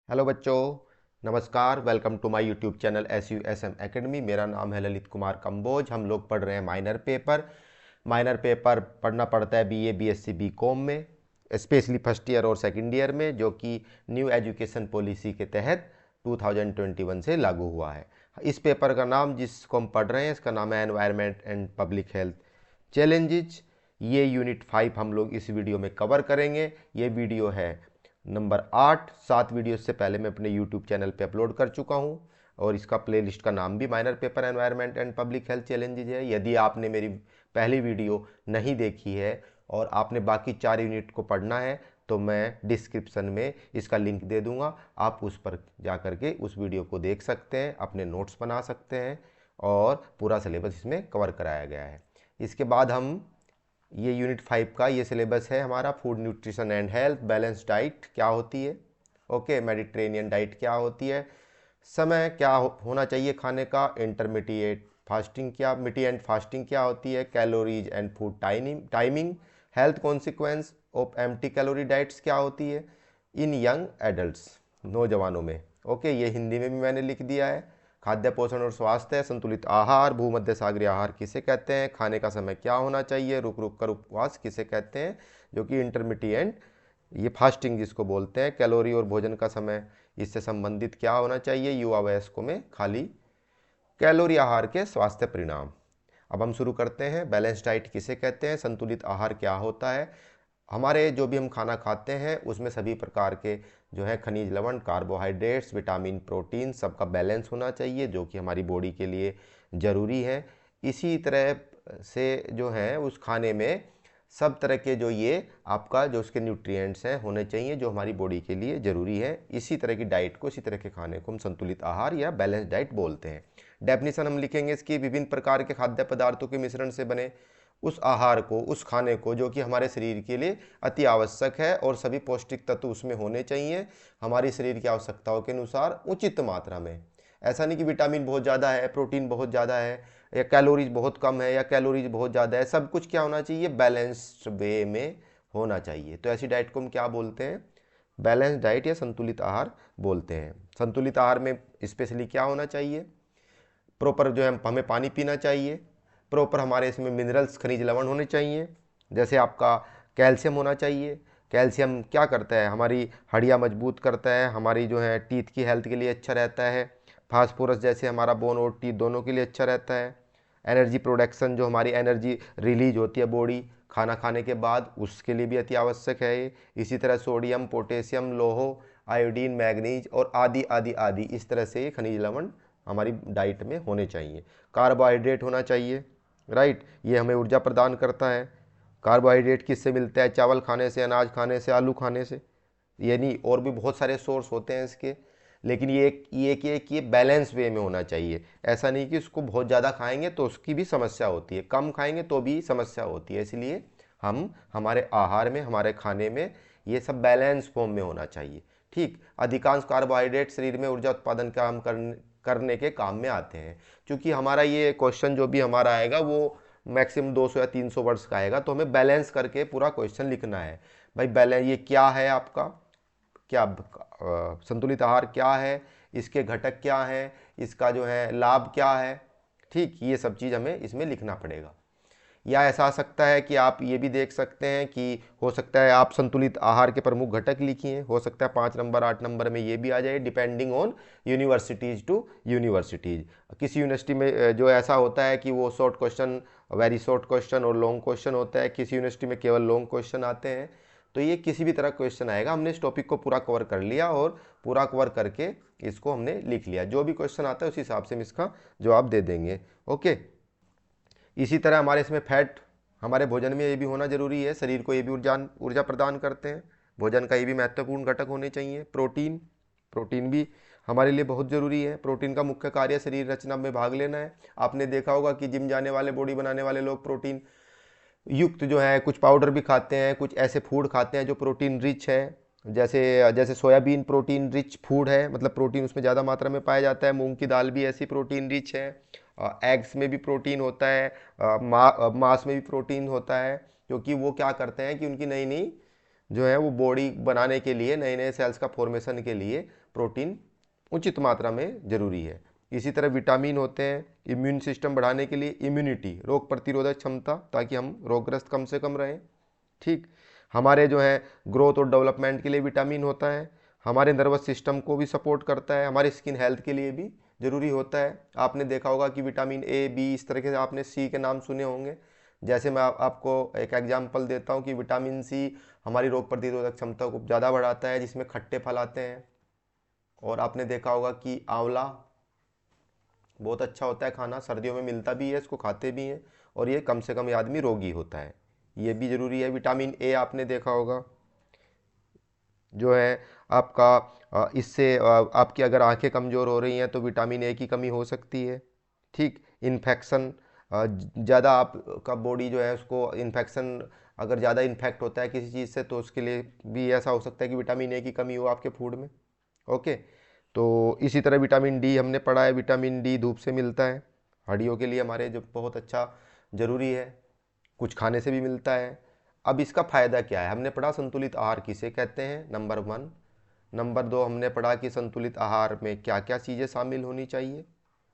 Hello बच्चों, नमस्कार। Welcome to my YouTube channel SUSM academy. मेरा नाम है ललित कुमार कंबोज। हम लोग पढ़ रहे हैं माइनर पेपर पढ़ना पड़ता है BA BSc BCom में, स्पेशली फर्स्ट ईयर और सेकंड ईयर में, जो कि न्यू एजुकेशन पॉलिसी के तहत 2021 से लागू हुआ है। इस पेपर का नाम जिसको हम पढ़ रहे हैं इसका नाम है environment and public health challenges. ये यूनिट 5 हम लोग इस वीडियो में कवर करेंगे। ये वीडियो है नंबर 8। 7 वीडियो से पहले मैं अपने यूट्यूब चैनल पे अपलोड कर चुका हूँ और इसका प्लेलिस्ट का नाम भी minor paper environment and public health challenges है। यदि आपने मेरी पहली वीडियो नहीं देखी है और आपने बाकी 4 यूनिट को पढ़ना है तो मैं डिस्क्रिप्शन में इसका लिंक दे दूंगा। आप उस पर जा कर के उस वीडियो को देख सकते हैं, अपने नोट्स बना सकते हैं और पूरा सिलेबस इसमें कवर कराया गया है। इसके बाद हम ये यूनिट 5 का ये सिलेबस है हमारा। Food nutrition and health, balance diet क्या होती है, ओके, मेडिटेरेनियन डाइट क्या होती है, समय क्या होना चाहिए खाने का, इंटरमीडिएट फास्टिंग क्या, मिटिएंट फास्टिंग क्या होती है, calories and food timing, health consequence of empty calorie diets क्या होती है इन यंग एडल्ट्स, नौजवानों में। ओके, ये हिंदी में भी मैंने लिख दिया है। खाद्य पोषण और स्वास्थ्य, संतुलित आहार, भूमध्य सागरीय आहार किसे कहते हैं, खाने का समय क्या होना चाहिए, रुक रुक कर उपवास किसे कहते हैं, जो कि इंटरमीडिएट ये फास्टिंग जिसको बोलते हैं, कैलोरी और भोजन का समय इससे संबंधित क्या होना चाहिए, युवा वयस्कों में खाली कैलोरी आहार के स्वास्थ्य परिणाम। अब हम शुरू करते हैं। बैलेंस डाइट किसे कहते हैं, संतुलित आहार क्या होता है। हमारे जो भी हम खाना खाते हैं उसमें सभी प्रकार के जो है खनिज लवण, कार्बोहाइड्रेट्स, विटामिन, प्रोटीन सबका बैलेंस होना चाहिए, जो कि हमारी बॉडी के लिए ज़रूरी है। इसी तरह से जो है उस खाने में सब तरह के जो ये आपका जो उसके न्यूट्रिएंट्स हैं होने चाहिए, जो हमारी बॉडी के लिए ज़रूरी है। इसी तरह की डाइट को, इसी तरह के खाने को हम संतुलित आहार या बैलेंस डाइट बोलते हैं। डेफिनेशन हम लिखेंगे इसकी, विभिन्न प्रकार के खाद्य पदार्थों के मिश्रण से बने उस आहार को, उस खाने को जो कि हमारे शरीर के लिए अति आवश्यक है और सभी पौष्टिक तत्व उसमें होने चाहिए हमारी शरीर की आवश्यकताओं के अनुसार उचित मात्रा में। ऐसा नहीं कि विटामिन बहुत ज़्यादा है, प्रोटीन बहुत ज़्यादा है, या कैलोरीज बहुत कम है या कैलोरीज बहुत ज़्यादा है। सब कुछ क्या होना चाहिए, बैलेंस्ड वे में होना चाहिए। तो ऐसी डाइट को हम क्या बोलते हैं, बैलेंस डाइट या संतुलित आहार बोलते हैं। संतुलित आहार में स्पेशली क्या होना चाहिए, प्रॉपर जो है हमें पानी पीना चाहिए, प्रॉपर हमारे इसमें मिनरल्स, खनिज लवण होने चाहिए। जैसे आपका कैल्शियम होना चाहिए। कैल्शियम क्या करता है, हमारी हड्डियाँ मजबूत करता है, हमारी जो है टीथ की हेल्थ के लिए अच्छा रहता है। फास्फोरस जैसे हमारा बोन और टीथ दोनों के लिए अच्छा रहता है। एनर्जी प्रोडक्शन, जो हमारी एनर्जी रिलीज होती है बॉडी खाना खाने के बाद, उसके लिए भी अति आवश्यक है ये। इसी तरह सोडियम, पोटेशियम, लोहो, आयोडीन, मैग्नीज और आदि आदि आदि, इस तरह से खनिज लवण हमारी डाइट में होने चाहिए। कार्बोहाइड्रेट होना चाहिए, राइट, ये हमें ऊर्जा प्रदान करता है। कार्बोहाइड्रेट किससे मिलता है, चावल खाने से, अनाज खाने से, आलू खाने से, यानी और भी बहुत सारे सोर्स होते हैं इसके। लेकिन ये बैलेंस वे में होना चाहिए। ऐसा नहीं कि उसको बहुत ज़्यादा खाएंगे तो उसकी भी समस्या होती है, कम खाएंगे तो भी समस्या होती है। इसलिए हम हमारे आहार में, हमारे खाने में ये सब बैलेंस फॉर्म में होना चाहिए। ठीक, अधिकांश कार्बोहाइड्रेट शरीर में ऊर्जा उत्पादन काम करने के काम में आते हैं। क्योंकि हमारा ये क्वेश्चन जो भी हमारा आएगा वो मैक्सिमम 200 या 300 वर्ड्स का आएगा, तो हमें बैलेंस करके पूरा क्वेश्चन लिखना है। भाई बैलेंस ये क्या है आपका, क्या संतुलित आहार क्या है, इसके घटक क्या हैं, इसका जो है लाभ क्या है। ठीक, ये सब चीज़ हमें इसमें लिखना पड़ेगा। या ऐसा आ सकता है कि आप ये भी देख सकते हैं कि हो सकता है आप संतुलित आहार के प्रमुख घटक लिखिए, हो सकता है 5 नंबर 8 नंबर में ये भी आ जाए, depending on universities to universities. किसी यूनिवर्सिटी में जो ऐसा होता है कि वो short question, very short question और लॉन्ग क्वेश्चन होता है, किसी यूनिवर्सिटी में केवल लॉन्ग क्वेश्चन आते हैं। तो ये किसी भी तरह क्वेश्चन आएगा, हमने इस टॉपिक को पूरा कवर कर लिया और पूरा कवर करके इसको हमने लिख लिया। जो भी क्वेश्चन आता है उस हिसाब से हम इसका जवाब दे देंगे। ओके, इसी तरह हमारे इसमें फैट, हमारे भोजन में ये भी होना जरूरी है, शरीर को ये भी ऊर्जा प्रदान करते हैं, भोजन का ये भी महत्वपूर्ण घटक होने चाहिए। प्रोटीन, प्रोटीन भी हमारे लिए बहुत ज़रूरी है। प्रोटीन का मुख्य कार्य शरीर रचना में भाग लेना है। आपने देखा होगा कि जिम जाने वाले, बॉडी बनाने वाले लोग प्रोटीन युक्त जो है कुछ पाउडर भी खाते हैं, कुछ ऐसे फूड खाते हैं जो प्रोटीन रिच है। जैसे जैसे सोयाबीन प्रोटीन रिच फूड है, मतलब प्रोटीन उसमें ज़्यादा मात्रा में पाया जाता है। मूंग की दाल भी ऐसी प्रोटीन रिच है। एग्स में भी प्रोटीन होता है, मांस में भी प्रोटीन होता है, क्योंकि वो क्या करते हैं कि उनकी नई नई जो है वो बॉडी बनाने के लिए, नए नए सेल्स का फॉर्मेशन के लिए प्रोटीन उचित मात्रा में ज़रूरी है। इसी तरह विटामिन होते हैं इम्यून सिस्टम बढ़ाने के लिए, इम्यूनिटी रोग प्रतिरोधक क्षमता, ताकि हम रोगग्रस्त कम से कम रहें। ठीक, हमारे जो है ग्रोथ और डेवलपमेंट के लिए विटामिन होता है, हमारे नर्वस सिस्टम को भी सपोर्ट करता है, हमारे स्किन हेल्थ के लिए भी ज़रूरी होता है। आपने देखा होगा कि विटामिन ए, बी, इस तरह के आपने सी के नाम सुने होंगे। जैसे मैं आपको एक एग्जांपल देता हूँ कि विटामिन सी हमारी रोग प्रतिरोधक क्षमता को ज़्यादा बढ़ाता है, जिसमें खट्टे फल आते हैं। और आपने देखा होगा कि आंवला बहुत अच्छा होता है खाना, सर्दियों में मिलता भी है, इसको खाते भी हैं, और ये कम से कम आदमी रोगी होता है, ये भी ज़रूरी है। विटामिन ए आपने देखा होगा जो है आपका इससे आपकी अगर आंखें कमज़ोर हो रही हैं तो विटामिन ए की कमी हो सकती है। ठीक, इन्फेक्शन ज़्यादा आपका बॉडी जो है उसको इन्फेक्शन, अगर ज़्यादा इन्फेक्ट होता है किसी चीज़ से तो उसके लिए भी ऐसा हो सकता है कि विटामिन ए की कमी हो आपके फूड में। ओके, तो इसी तरह विटामिन डी हमने पढ़ा है, विटामिन डी धूप से मिलता है, हड्डियों के लिए हमारे जो बहुत अच्छा ज़रूरी है, कुछ खाने से भी मिलता है। अब इसका फ़ायदा क्या है, हमने पढ़ा संतुलित आहार किसे कहते हैं, नंबर 1। नंबर 2 हमने पढ़ा कि संतुलित आहार में क्या क्या चीज़ें शामिल होनी चाहिए,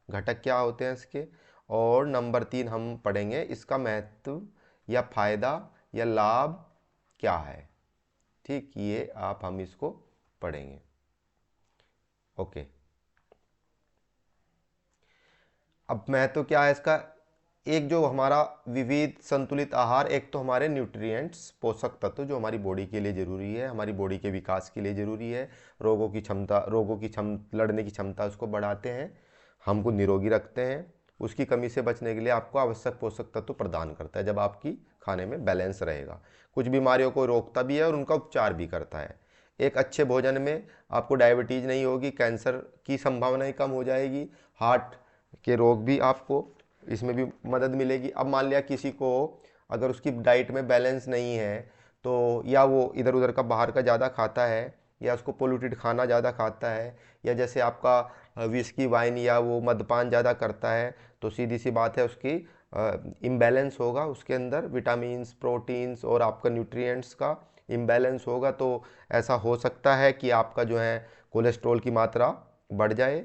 घटक क्या होते हैं इसके। और नंबर 3 हम पढ़ेंगे इसका महत्व या फ़ायदा या लाभ क्या है। ठीक, ये हम इसको पढ़ेंगे। ओके, अब महत्व क्या है इसका। एक जो हमारा विविध संतुलित आहार, एक तो हमारे न्यूट्रिएंट्स पोषक तत्व जो हमारी बॉडी के लिए ज़रूरी है, हमारी बॉडी के विकास के लिए ज़रूरी है, रोगों की क्षमता, लड़ने की क्षमता उसको बढ़ाते हैं, हमको निरोगी रखते हैं, उसकी कमी से बचने के लिए आपको आवश्यक पोषक तत्व प्रदान करता है जब आपकी खाने में बैलेंस रहेगा। कुछ बीमारियों को रोकता भी है और उनका उपचार भी करता है। एक अच्छे भोजन में आपको डायबिटीज़ नहीं होगी, कैंसर की संभावनाएं कम हो जाएगी, हार्ट के रोग भी आपको इसमें भी मदद मिलेगी। अब मान लिया किसी को अगर उसकी डाइट में बैलेंस नहीं है, तो या वो इधर उधर का बाहर का ज़्यादा खाता है, या उसको पोल्यूटेड खाना ज़्यादा खाता है, या जैसे आपका विस्की वाइन या वो मद्यपान ज़्यादा करता है, तो सीधी सी बात है उसकी इम्बैलेंस होगा, उसके अंदर विटामिन्स, प्रोटीन्स और आपका न्यूट्रिएंट्स का इम्बैलेंस होगा। तो ऐसा हो सकता है कि आपका जो है कोलेस्ट्रॉल की मात्रा बढ़ जाए।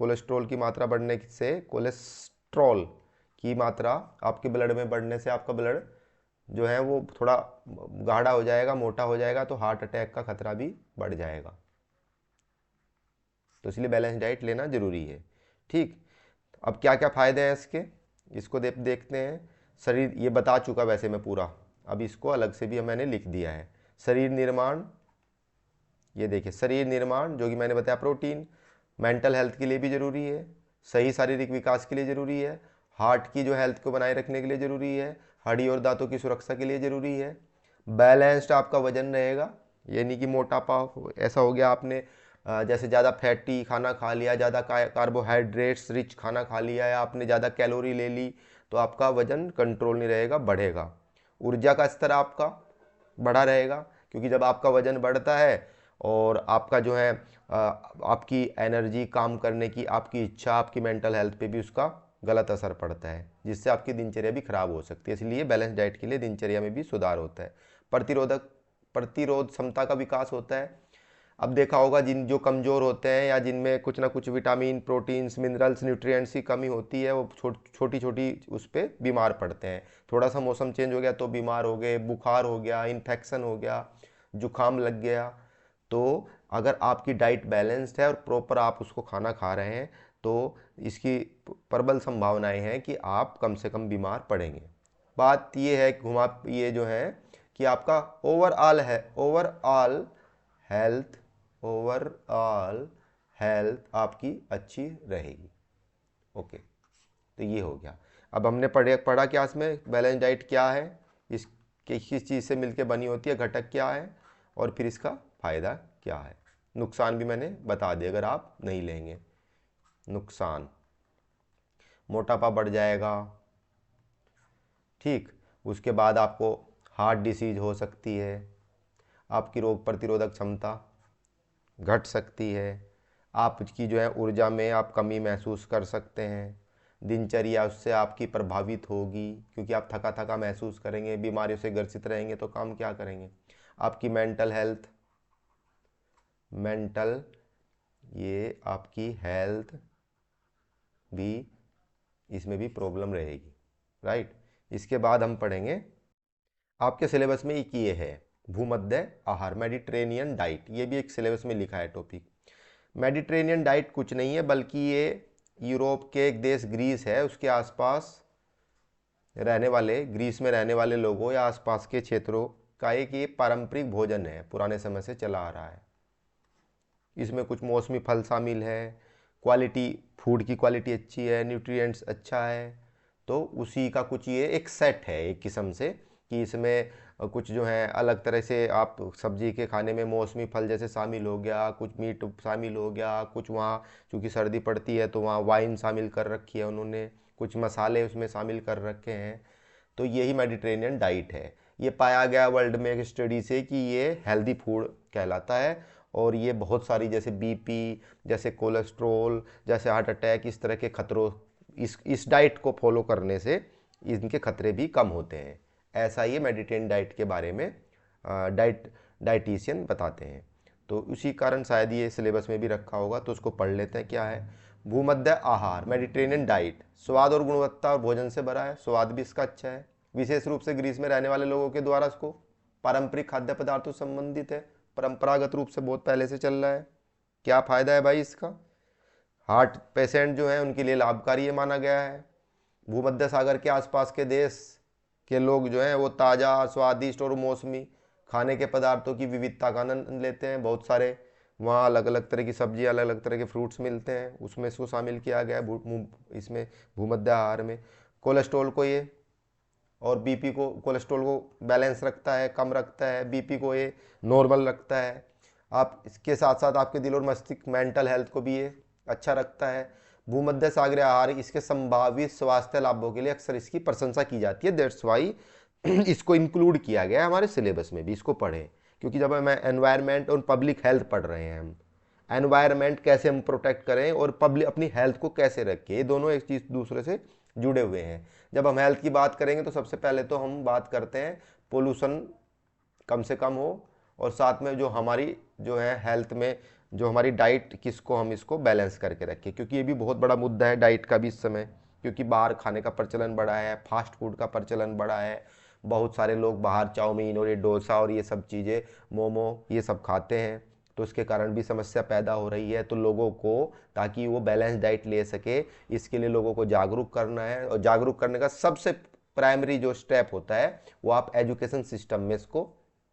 कोलेस्ट्रॉल की मात्रा बढ़ने से, कोलेस्ट्रॉल की मात्रा आपके ब्लड में बढ़ने से आपका ब्लड जो है वो थोड़ा गाढ़ा हो जाएगा, मोटा हो जाएगा, तो हार्ट अटैक का खतरा भी बढ़ जाएगा। तो इसलिए बैलेंस डाइट लेना जरूरी है। ठीक, अब क्या क्या फ़ायदे हैं इसके, इसको देखते हैं। शरीर, ये बता चुका वैसे मैं पूरा, अब इसको अलग से भी मैंने लिख दिया है। शरीर निर्माण, ये देखिए शरीर निर्माण जो कि मैंने बताया, प्रोटीन मेंटल हेल्थ के लिए भी ज़रूरी है, सही शारीरिक विकास के लिए ज़रूरी है, हार्ट की जो हेल्थ को बनाए रखने के लिए ज़रूरी है, हड्डी और दांतों की सुरक्षा के लिए ज़रूरी है। बैलेंस्ड आपका वजन रहेगा, ये नहीं कि मोटापा ऐसा हो गया आपने जैसे ज़्यादा फैटी खाना खा लिया, ज़्यादा कार्बोहाइड्रेट्स रिच खाना खा लिया, या आपने ज़्यादा कैलोरी ले ली, तो आपका वजन कंट्रोल नहीं रहेगा, बढ़ेगा। ऊर्जा का स्तर आपका बढ़ा रहेगा, क्योंकि जब आपका वजन बढ़ता है और आपका जो है आपकी एनर्जी, काम करने की आपकी इच्छा, आपकी मेंटल हेल्थ पे भी उसका गलत असर पड़ता है, जिससे आपकी दिनचर्या भी खराब हो सकती है। इसलिए बैलेंस डाइट के लिए दिनचर्या में भी सुधार होता है। प्रतिरोध क्षमता का विकास होता है। अब देखा होगा जिन जो कमज़ोर होते हैं या जिनमें कुछ ना कुछ विटामिन, प्रोटीन्स, मिनरल्स, न्यूट्रिएंट्स की कमी होती है, वो छोटी छोटी उस पर बीमार पड़ते हैं। थोड़ा सा मौसम चेंज हो गया तो बीमार हो गए, बुखार हो गया, इन्फेक्शन हो गया, जुकाम लग गया। तो अगर आपकी डाइट बैलेंस्ड है और प्रॉपर आप उसको खाना खा रहे हैं, तो इसकी प्रबल संभावनाएं हैं कि आप कम से कम बीमार पड़ेंगे। बात ये है ये जो है कि आपका हेल्थ ओवरऑल हेल्थ आपकी अच्छी रहेगी। ओके, तो ये हो गया। अब हमने पढ़ा क्या इसमें, बैलेंस डाइट क्या है, इस किस चीज़ से मिलके बनी होती है, घटक क्या है, और फिर इसका फ़ायदा क्या है। नुकसान भी मैंने बता दिया अगर आप नहीं लेंगे। नुकसान, मोटापा बढ़ जाएगा। ठीक, उसके बाद आपको हार्ट डिसीज हो सकती है, आपकी रोग प्रतिरोधक क्षमता घट सकती है, आपकी जो है ऊर्जा में आप कमी महसूस कर सकते हैं, दिनचर्या उससे आपकी प्रभावित होगी, क्योंकि आप थका थका महसूस करेंगे, बीमारियों से ग्रसित रहेंगे तो काम क्या करेंगे। आपकी मेंटल हेल्थ, मेंटल ये आपकी हेल्थ भी, इसमें भी प्रॉब्लम रहेगी, राइट। इसके बाद हम पढ़ेंगे, आपके सिलेबस में एक ये है भूमध्य आहार, मेडिटेरेनियन डाइट, ये भी एक सिलेबस में लिखा है टॉपिक। मेडिटेरेनियन डाइट कुछ नहीं है बल्कि ये यूरोप के एक देश ग्रीस है, उसके आसपास रहने वाले, ग्रीस में रहने वाले लोगों या आसपास के क्षेत्रों का एक ये पारंपरिक भोजन है, पुराने समय से चला आ रहा है। इसमें कुछ मौसमी फल शामिल है, क्वालिटी, फूड की क्वालिटी अच्छी है, न्यूट्रिएंट्स अच्छा है, तो उसी का कुछ ये एक सेट है एक किस्म से, कि इसमें कुछ जो है अलग तरह से आप सब्जी के खाने में मौसमी फल जैसे शामिल हो गया, कुछ मीट शामिल हो गया, कुछ वहाँ चूँकि सर्दी पड़ती है तो वहाँ वाइन शामिल कर रखी है उन्होंने, कुछ मसाले उसमें शामिल कर रखे हैं। तो यही मेडिटेरेनियन डाइट है। ये पाया गया वर्ल्ड में एक स्टडी से कि ये हेल्दी फूड कहलाता है, और ये बहुत सारी जैसे बीपी, जैसे कोलेस्ट्रोल, जैसे हार्ट अटैक, इस तरह के खतरों, इस डाइट को फॉलो करने से इनके खतरे भी कम होते हैं। ऐसा ये मेडिटेरेनियन डाइट के बारे में डाइटिशियन बताते हैं। तो उसी कारण शायद ये सिलेबस में भी रखा होगा, तो उसको पढ़ लेते हैं। क्या है भूमध्य आहार, मेडिटेरेनियन डाइट, स्वाद और गुणवत्ता और भोजन से भरा है, स्वाद भी इसका अच्छा है, विशेष रूप से ग्रीस में रहने वाले लोगों के द्वारा इसको पारंपरिक खाद्य पदार्थों से संबंधित है, परंपरागत रूप से बहुत पहले से चल रहा है। क्या फायदा है भाई इसका, हार्ट पेशेंट जो है उनके लिए लाभकारी ये माना गया है। भूमध्य सागर के आसपास के देश के लोग जो हैं वो ताज़ा, स्वादिष्ट और मौसमी खाने के पदार्थों की विविधता का आनंद लेते हैं। बहुत सारे वहाँ अलग अलग तरह की सब्जी, अलग अलग तरह के फ्रूट्स मिलते हैं, उसमें इसको शामिल किया गया है इसमें भूमध्य आहार में। कोलेस्ट्रॉल को ये और बीपी को, कोलेस्ट्रॉल को बैलेंस रखता है, कम रखता है, बीपी को ये नॉर्मल रखता है। आप इसके साथ साथ आपके दिल और मस्तिष्क, मेंटल हेल्थ को भी ये अच्छा रखता है। भूमध्य सागरीय आहार इसके संभावित स्वास्थ्य लाभों के लिए अक्सर इसकी प्रशंसा की जाती है, दैट्स वाई इसको इंक्लूड किया गया है हमारे सिलेबस में भी, इसको पढ़ें। क्योंकि जब हम एनवायरनमेंट और पब्लिक हेल्थ पढ़ रहे हैं, हम एनवायरनमेंट कैसे हम प्रोटेक्ट करें और पब्लिक अपनी हेल्थ को कैसे रखें, ये दोनों एक चीज़ दूसरे से जुड़े हुए हैं। जब हम हेल्थ की बात करेंगे तो सबसे पहले तो हम बात करते हैं पोल्यूशन कम से कम हो, और साथ में जो हमारी जो है हेल्थ में जो हमारी डाइट किसको हम इसको बैलेंस करके रखें, क्योंकि ये भी बहुत बड़ा मुद्दा है डाइट का भी इस समय। क्योंकि बाहर खाने का प्रचलन बढ़ा है, फास्ट फूड का प्रचलन बढ़ा है, बहुत सारे लोग बाहर चाउमीन और ये डोसा और ये सब चीज़ें, मोमो, ये सब खाते हैं, तो इसके कारण भी समस्या पैदा हो रही है। तो लोगों को, ताकि वो बैलेंस डाइट ले सके, इसके लिए लोगों को जागरूक करना है, और जागरूक करने का सबसे प्राइमरी जो स्टेप होता है वो आप एजुकेशन सिस्टम में इसको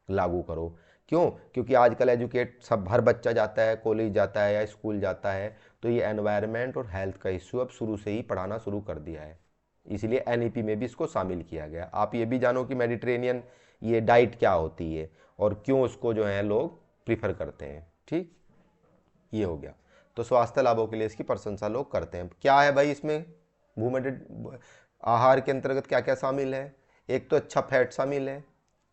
लागू करो। क्यों? क्योंकि आजकल एजुकेट सब, हर बच्चा जाता है, कॉलेज जाता है या स्कूल जाता है, तो ये एनवायरनमेंट और हेल्थ का इश्यू अब शुरू से ही पढ़ाना शुरू कर दिया है, इसलिए एनईपी में भी इसको शामिल किया गया। आप ये भी जानो कि मेडिटेरेनियन ये डाइट क्या होती है और क्यों उसको जो है लोग प्रीफर करते हैं। ठीक, ये हो गया। तो स्वास्थ्य लाभों के लिए इसकी प्रशंसा लोग करते हैं। क्या है भाई इसमें भूमध्य आहार के अंतर्गत क्या क्या शामिल है? एक तो अच्छा फैट शामिल है।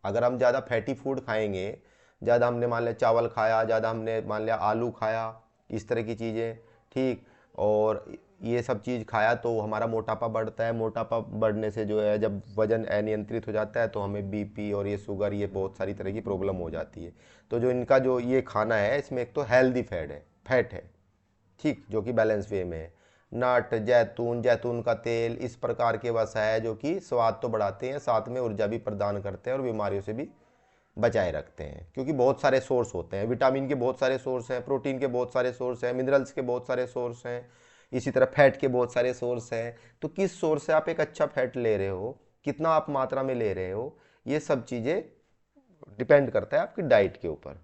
अगर हम ज़्यादा फैटी फूड खाएंगे, ज़्यादा हमने मान लिया चावल खाया, ज़्यादा हमने मान लिया आलू खाया, इस तरह की चीज़ें, ठीक, और ये सब चीज़ खाया तो हमारा मोटापा बढ़ता है। मोटापा बढ़ने से जो है जब वजन अनियंत्रित हो जाता है तो हमें बीपी और ये शुगर, ये बहुत सारी तरह की प्रॉब्लम हो जाती है। तो जो इनका जो ये खाना है इसमें एक तो हेल्दी फैट है, ठीक, जो कि बैलेंस वे में है। नट, जैतून, जैतून का तेल, इस प्रकार के वसा है जो कि स्वाद तो बढ़ाते हैं, साथ में ऊर्जा भी प्रदान करते हैं और बीमारियों से भी बचाए रखते हैं। क्योंकि बहुत सारे सोर्स होते हैं, विटामिन के बहुत सारे सोर्स हैं, प्रोटीन के बहुत सारे सोर्स हैं, मिनरल्स के बहुत सारे सोर्स हैं, इसी तरह फैट के बहुत सारे सोर्स हैं। तो किस सोर्स से आप एक अच्छा फैट ले रहे हो, कितना आप मात्रा में ले रहे हो, ये सब चीज़ें डिपेंड करता है आपकी डाइट के ऊपर।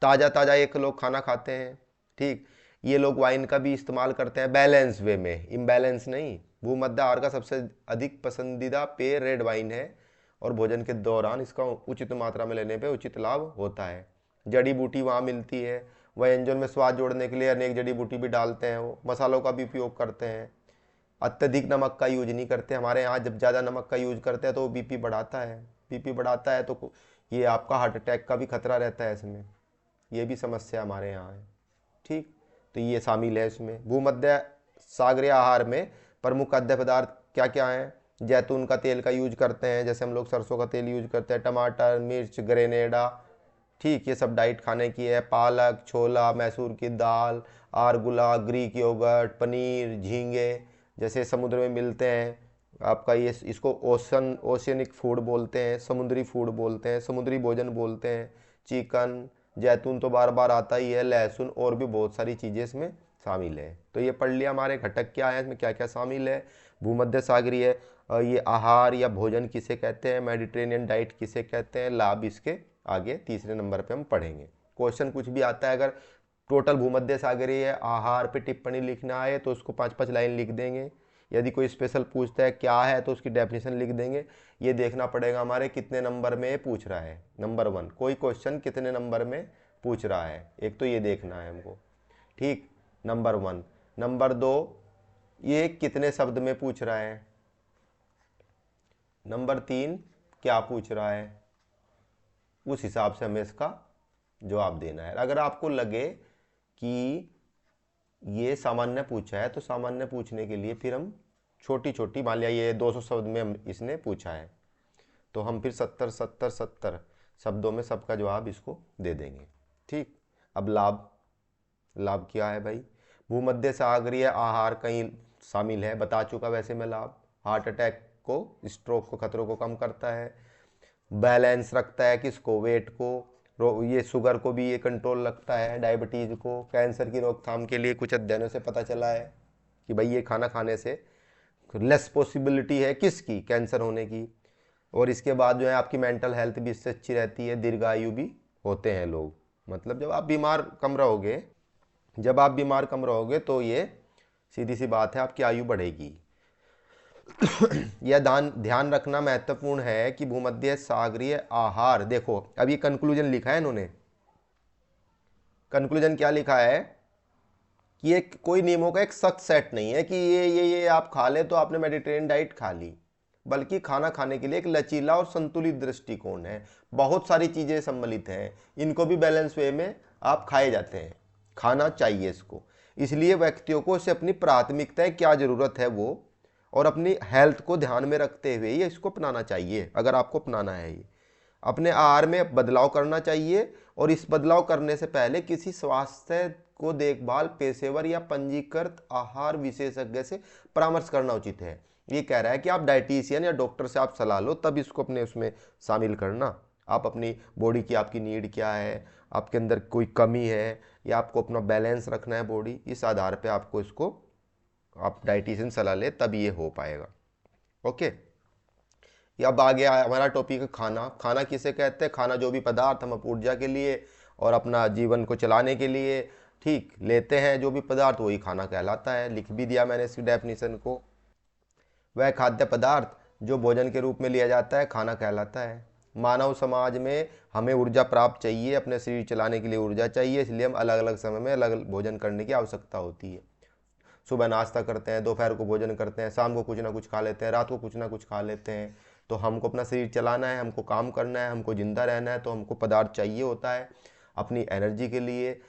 ताज़ा ताज़ा एक लोग खाना खाते हैं, ठीक, ये लोग वाइन का भी इस्तेमाल करते हैं बैलेंस वे में, इम्बैलेंस नहीं। भूमध्य आहार का सबसे अधिक पसंदीदा पेय रेड वाइन है, और भोजन के दौरान इसका उचित मात्रा में लेने पे उचित लाभ होता है। जड़ी बूटी वहाँ मिलती है, व्यंजन में स्वाद जोड़ने के लिए अनेक जड़ी बूटी भी डालते हैं, वो मसालों का भी उपयोग करते हैं। अत्यधिक नमक का यूज नहीं करते। हमारे यहाँ जब ज़्यादा नमक का यूज करते हैं तो वो बीपी बढ़ाता है, बीपी बढ़ाता है तो ये आपका हार्ट अटैक का भी खतरा रहता है इसमें, ये भी समस्या हमारे यहाँ है। ठीक, तो ये शामिल है इसमें। भूमध्य सागरीय आहार में प्रमुख खाद्य पदार्थ क्या क्या हैं? जैतून का तेल का यूज करते हैं, जैसे हम लोग सरसों का तेल यूज करते हैं, टमाटर, मिर्च, ग्रेनेडा, ठीक, ये सब डाइट खाने की है। पालक, छोला, मैसूर की दाल, आरगुला, ग्रीक योगर्ट, पनीर, झींगे जैसे समुद्र में मिलते हैं आपका, ये इसको ओशियनिक फूड बोलते हैं, समुद्री फूड बोलते हैं, समुद्री भोजन बोलते हैं। चिकन, जैतून तो बार बार आता ही है, लहसुन और भी बहुत सारी चीज़ें इसमें शामिल है। तो ये पढ़ लिया हमारे घटक क्या है, इसमें क्या क्या शामिल है। भूमध्य सागरीय ये आहार या भोजन किसे कहते हैं, मेडिटेरेनियन डाइट किसे कहते हैं, लाभ इसके आगे तीसरे नंबर पे हम पढ़ेंगे। क्वेश्चन कुछ भी आता है, अगर टोटल भूमध्य सागरीय आहार पे टिप्पणी लिखना है तो उसको 5-5 लाइन लिख देंगे। यदि कोई स्पेशल पूछता है क्या है तो उसकी डेफिनेशन लिख देंगे। ये देखना पड़ेगा हमारे कितने नंबर में ये पूछ रहा है। नंबर 1, कोई क्वेश्चन कितने नंबर में पूछ रहा है, एक तो ये देखना है हमको, ठीक, नंबर 1। नंबर 2, ये कितने शब्द में पूछ रहा है। नंबर 3, क्या पूछ रहा है, उस हिसाब से हमें इसका जवाब देना है। अगर आपको लगे कि ये सामान्य पूछा है तो सामान्य पूछने के लिए फिर हम छोटी छोटी, मान लिया ये 200 शब्द में हम इसने पूछा है तो हम फिर 70 शब्दों में सबका जवाब इसको दे देंगे, ठीक। अब लाभ, लाभ क्या है भाई, भूमध्य सागरीय आहार कहीं शामिल है, बता चुका वैसे मैं लाभ। हार्ट अटैक को, स्ट्रोक को, खतरों को कम करता है, बैलेंस रखता है किसको, वेट को, ये शुगर को भी ये कंट्रोल रखता है, डायबिटीज़ को, कैंसर की रोकथाम के लिए कुछ अध्ययनों से पता चला है कि भाई ये खाना खाने से लेस पॉसिबिलिटी है किसकी, कैंसर होने की। और इसके बाद जो है आपकी मेंटल हेल्थ भी इससे अच्छी रहती है, दीर्घायु भी होते हैं लोग। मतलब जब आप बीमार कम रहोगे तो ये सीधी सी बात है आपकी आयु बढ़ेगी। यह ध्यान रखना महत्वपूर्ण है कि भूमध्य सागरीय आहार, देखो अब ये कंक्लूजन लिखा है इन्होंने, कंक्लूजन क्या लिखा है कि ये कोई नियमों का एक सख्त सेट नहीं है कि ये आप खा ले तो आपने मेडिटेरियन डाइट खा ली, बल्कि खाना खाने के लिए एक लचीला और संतुलित दृष्टिकोण है। बहुत सारी चीज़ें सम्मिलित हैं, इनको भी बैलेंस वे में आप खाए जाते हैं, खाना चाहिए इसको। इसलिए व्यक्तियों को इसे अपनी प्राथमिकता क्या ज़रूरत है वो, और अपनी हेल्थ को ध्यान में रखते हुए ये इसको अपनाना चाहिए। अगर आपको अपनाना है ये, अपने आहार में बदलाव करना चाहिए, और इस बदलाव करने से पहले किसी स्वास्थ्य को देखभाल पेशेवर या पंजीकृत आहार विशेषज्ञ से परामर्श करना उचित है। ये कह रहा है कि आप डाइटिशियन या डॉक्टर से आप सलाह लो, तब इसको अपने उसमें शामिल करना। आप अपनी बॉडी की, आपकी नीड क्या है, आपके अंदर कोई कमी है, या आपको अपना बैलेंस रखना है बॉडी, इस आधार पे आपको इसको, आप डाइटिशियन सलाह ले तब ये हो पाएगा। ओके, अब आ गया हमारा टॉपिक खाना। खाना किसे कहते हैं, खाना जो भी पदार्थ हम ऊर्जा के लिए और अपना जीवन को चलाने के लिए, ठीक, लेते हैं जो भी पदार्थ, वही खाना कहलाता है। लिख भी दिया मैंने इसकी डेफिनेशन को। वह खाद्य पदार्थ जो भोजन के रूप में लिया जाता है खाना कहलाता है। मानव समाज में हमें ऊर्जा प्राप्त चाहिए, अपने शरीर चलाने के लिए ऊर्जा चाहिए, इसलिए हम अलग अलग समय में अलग अलग भोजन करने की आवश्यकता होती है। सुबह नाश्ता करते हैं, दोपहर को भोजन करते हैं, शाम को कुछ ना कुछ खा लेते हैं, रात को कुछ ना कुछ खा लेते हैं। तो हमको अपना शरीर चलाना है, हमको काम करना है, हमको जिंदा रहना है, तो हमको पदार्थ चाहिए होता है अपनी एनर्जी के लिए,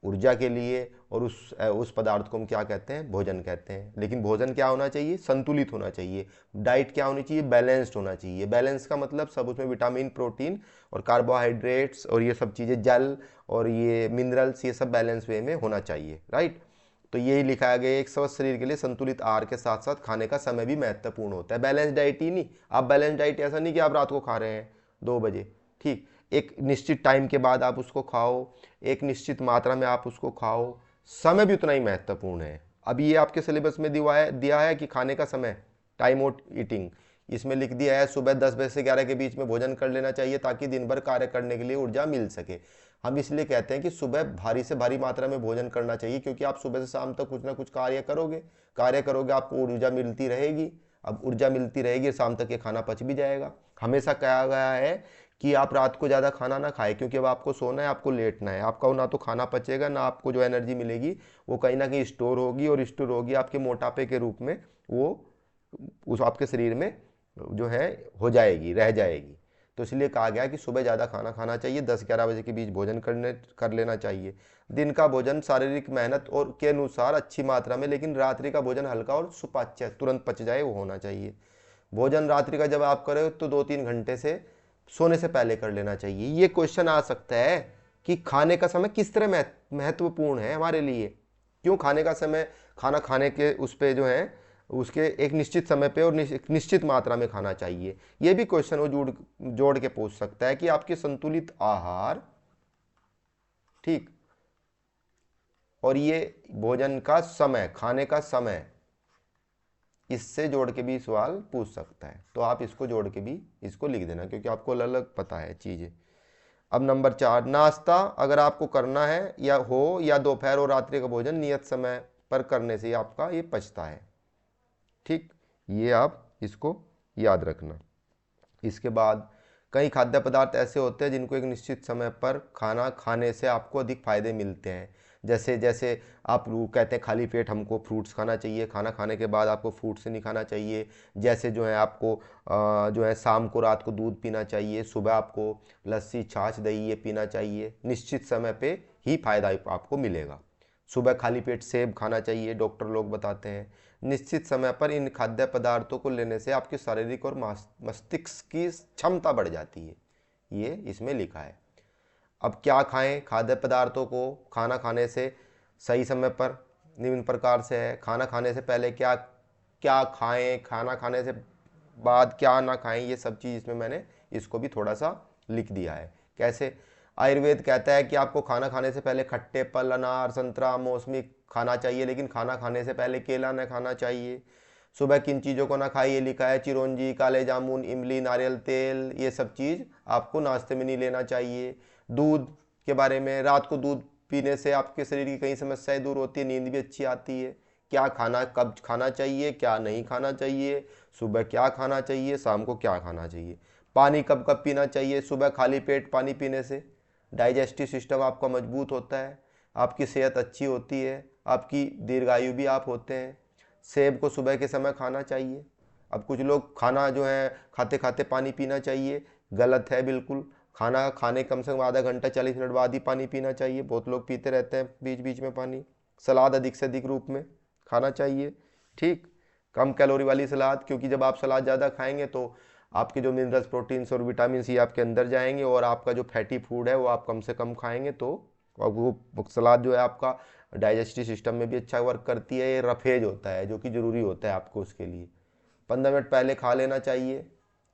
ऊर्जा के लिए, और उस पदार्थ को हम क्या कहते हैं, भोजन कहते हैं। लेकिन भोजन क्या होना चाहिए, संतुलित होना चाहिए। डाइट क्या होनी चाहिए, बैलेंस्ड होना चाहिए। बैलेंस का मतलब सब उसमें विटामिन, प्रोटीन और कार्बोहाइड्रेट्स और ये सब चीज़ें, जल और ये मिनरल्स, ये सब बैलेंस वे में होना चाहिए, राइट। तो यही लिखा गया, एक स्वस्थ शरीर के लिए संतुलित आहार के साथ साथ खाने का समय भी महत्वपूर्ण होता है। बैलेंस डाइट ही नहीं, आप बैलेंस डाइट ऐसा नहीं कि आप रात को खा रहे हैं 2 बजे, ठीक, एक निश्चित टाइम के बाद आप उसको खाओ, एक निश्चित मात्रा में आप उसको खाओ, समय भी उतना ही महत्वपूर्ण है। अभी ये आपके सिलेबस में दिया है कि खाने का समय, टाइम ऑफ ईटिंग, इसमें लिख दिया है सुबह 10 बजे से 11 के बीच में भोजन कर लेना चाहिए ताकि दिन भर कार्य करने के लिए ऊर्जा मिल सके। हम इसलिए कहते हैं कि सुबह भारी से भारी मात्रा में भोजन करना चाहिए, क्योंकि आप सुबह से शाम तक कुछ ना कुछ कार्य करोगे, आपको ऊर्जा मिलती रहेगी। अब ऊर्जा मिलती रहेगी, शाम तक ये खाना पच भी जाएगा। हमेशा कहा गया है कि आप रात को ज़्यादा खाना ना खाएं, क्योंकि अब आपको सोना है, आपको लेटना है। आपका ना तो खाना पचेगा, ना आपको जो एनर्जी मिलेगी वो कहीं ना कहीं स्टोर होगी, और स्टोर होगी आपके मोटापे के रूप में, वो उस आपके शरीर में जो है हो जाएगी, रह जाएगी। तो इसलिए कहा गया कि सुबह ज़्यादा खाना खाना चाहिए, 10-11 बजे के बीच भोजन कर लेना चाहिए। दिन का भोजन शारीरिक मेहनत और के अनुसार अच्छी मात्रा में, लेकिन रात्रि का भोजन हल्का और सुपाच्य, तुरंत पच जाए, वो होना चाहिए। भोजन रात्रि का जब आप करें तो 2-3 घंटे से सोने से पहले कर लेना चाहिए। ये क्वेश्चन आ सकता है कि खाने का समय किस तरह महत्वपूर्ण है हमारे लिए, क्यों खाने का समय, खाना खाने के उस पे जो है उसके एक निश्चित समय पे और एक निश्चित मात्रा में खाना चाहिए। ये भी क्वेश्चन वो जोड़ के पूछ सकता है कि आपके संतुलित आहार, ठीक, और ये भोजन का समय, खाने का समय, इससे जोड़ के भी सवाल पूछ सकता है। तो आप इसको जोड़ के भी इसको लिख देना, क्योंकि आपको अलग अलग पता है चीज़ें। अब नंबर 4, नाश्ता अगर आपको करना है या दोपहर और रात्रि का भोजन नियत समय पर करने से आपका ये पचता है, ठीक, ये आप इसको याद रखना। इसके बाद कई खाद्य पदार्थ ऐसे होते हैं जिनको एक निश्चित समय पर खाना खाने से आपको अधिक फायदे मिलते हैं। जैसे जैसे आप कहते हैं खाली पेट हमको फ्रूट्स खाना चाहिए, खाना खाने के बाद आपको फ्रूट्स नहीं खाना चाहिए। जैसे जो है आपको जो है शाम को रात को दूध पीना चाहिए, सुबह आपको लस्सी छाछ दही ये पीना चाहिए। निश्चित समय पे ही फायदा आपको मिलेगा। सुबह खाली पेट सेब खाना चाहिए, डॉक्टर लोग बताते हैं। निश्चित समय पर इन खाद्य पदार्थों को लेने से आपकी शारीरिक और मस्तिष्क की क्षमता बढ़ जाती है, ये इसमें लिखा है। अब क्या खाएं, खाद्य पदार्थों को खाना खाने से सही समय पर निम्न प्रकार से है। खाना खाने से पहले क्या क्या खाएं, खाना खाने से बाद क्या ना खाएं, ये सब चीज़ इसमें मैंने इसको भी थोड़ा सा लिख दिया है। कैसे, आयुर्वेद कहता है कि आपको खाना खाने से पहले खट्टे फल, अनार, संतरा, मौसमी खाना चाहिए, लेकिन खाना खाने से पहले केला न खाना चाहिए। सुबह किन चीज़ों को ना खाइए लिखा है, चिरौंजी, काले जामुन, इमली, नारियल तेल, ये सब चीज़ आपको नाश्ते में नहीं लेना चाहिए। दूध के बारे में, रात को दूध पीने से आपके शरीर की कई समस्याएं दूर होती है, नींद भी अच्छी आती है। क्या खाना, कब खाना चाहिए, क्या नहीं खाना चाहिए, सुबह क्या खाना चाहिए, शाम को क्या खाना चाहिए। पानी कब कब पीना चाहिए, सुबह खाली पेट पानी पीने से डाइजेस्टिव सिस्टम आपका मजबूत होता है, आपकी सेहत अच्छी होती है, आपकी दीर्घायु भी आप होते हैं। सेब को सुबह के समय खाना चाहिए। अब कुछ लोग खाना जो है खाते खाते पानी पीना चाहिए, गलत है बिल्कुल। खाना खाने कम से कम आधा घंटा 40 मिनट बाद ही पानी पीना चाहिए। बहुत लोग पीते रहते हैं बीच बीच में पानी। सलाद अधिक से अधिक रूप में खाना चाहिए, ठीक, कम कैलोरी वाली सलाद, क्योंकि जब आप सलाद ज़्यादा खाएंगे तो आपके जो मिनरल्स, प्रोटीन्स और विटामिन सी आपके अंदर जाएंगे, और आपका जो फैटी फूड है वो आप कम से कम खाएंगे। तो वो सलाद जो है आपका डाइजेस्टिव सिस्टम में भी अच्छा वर्क करती है। ये रफेज होता है जो कि ज़रूरी होता है आपको उसके लिए। 15 मिनट पहले खा लेना चाहिए,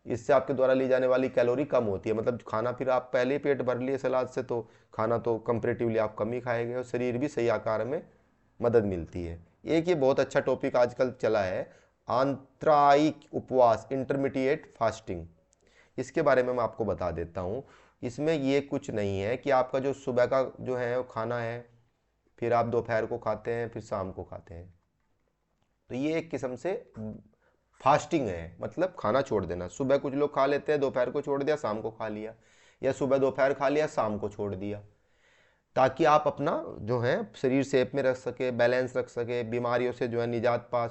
इससे आपके द्वारा ली जाने वाली कैलोरी कम होती है। मतलब खाना फिर आप पहले ही पेट भर लिए सलाद से, तो खाना तो कंपेरेटिवली आप कम ही खाएंगे और शरीर भी सही आकार में मदद मिलती है। एक ये बहुत अच्छा टॉपिक आजकल चला है, आंतरायिक उपवास, इंटरमीडिएट फास्टिंग। इसके बारे में मैं आपको बता देता हूँ। इसमें ये कुछ नहीं है कि आपका जो सुबह का जो है वो खाना है, फिर आप दोपहर को खाते हैं, फिर शाम को खाते हैं, तो ये एक किस्म से फास्टिंग है, मतलब खाना छोड़ देना। सुबह कुछ लोग खा लेते हैं, दोपहर को छोड़ दिया, शाम को खा लिया, या सुबह दोपहर खा लिया, शाम को छोड़ दिया, ताकि आप अपना जो है शरीर शेप में रख सके, बैलेंस रख सके, बीमारियों से जो है निजात पा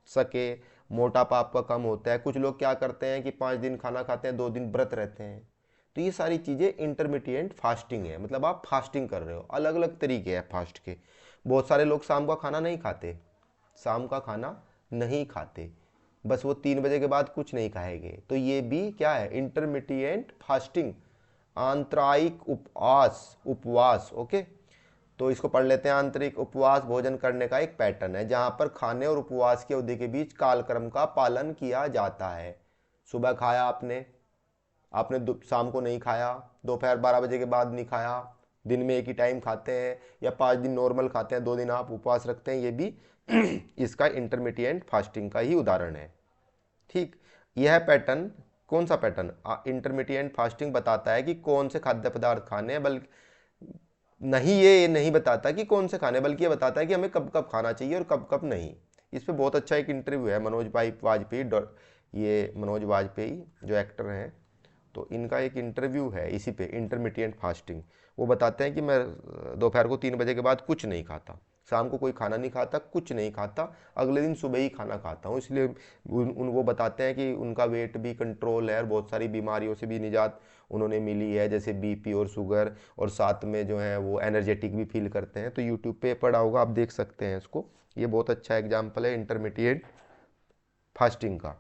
सके, मोटापा आपका कम होता है। कुछ लोग क्या करते हैं कि 5 दिन खाना खाते हैं, 2 दिन व्रत रहते हैं। तो ये सारी चीज़ें इंटरमीडिएट फास्टिंग है, मतलब आप फास्टिंग कर रहे हो। अलग अलग तरीके हैं फास्ट के। बहुत सारे लोग शाम का खाना नहीं खाते, शाम का खाना नहीं खाते, बस वो 3 बजे के बाद कुछ नहीं खाएंगे। तो ये भी क्या है, इंटरमीडिएट फास्टिंग, आंतरायिक उपवास, उपवास, ओके। तो इसको पढ़ लेते हैं। आंतरिक उपवास भोजन करने का एक पैटर्न है जहां पर खाने और उपवास की अवधि के बीच कालक्रम का पालन किया जाता है। सुबह खाया आपने, शाम को नहीं खाया, दोपहर 12 बजे के बाद नहीं खाया, दिन में एक ही टाइम खाते हैं, या 5 दिन नॉर्मल खाते हैं, 2 दिन आप उपवास रखते हैं, ये भी इसका इंटरमीडिएट फास्टिंग का ही उदाहरण है, ठीक। यह पैटर्न, कौन सा पैटर्न, इंटरमीडिएट फास्टिंग बताता है कि कौन से खाद्य पदार्थ खाने हैं, बल्कि नहीं, ये नहीं बताता कि कौन से खाने, बल्कि ये बताता है कि हमें कब कब खाना चाहिए और कब कब नहीं। इस पे बहुत अच्छा एक इंटरव्यू है, मनोज भाई वाजपेयी, ये मनोज वाजपेयी जो एक्टर हैं, तो इनका एक इंटरव्यू है इसी पे, इंटरमीडिएट फास्टिंग। वो बताते हैं कि मैं दोपहर को 3 बजे के बाद कुछ नहीं खाता, शाम को कोई खाना नहीं खाता, कुछ नहीं खाता, अगले दिन सुबह ही खाना खाता हूँ। इसलिए वो बताते हैं कि उनका वेट भी कंट्रोल है और बहुत सारी बीमारियों से भी निजात उन्होंने मिली है, जैसे बीपी और शुगर, और साथ में जो है वो एनर्जेटिक भी फील करते हैं। तो यूट्यूब पे पड़ा होगा, आप देख सकते हैं इसको। ये बहुत अच्छा एग्जाम्पल है इंटरमीडिएट फास्टिंग का,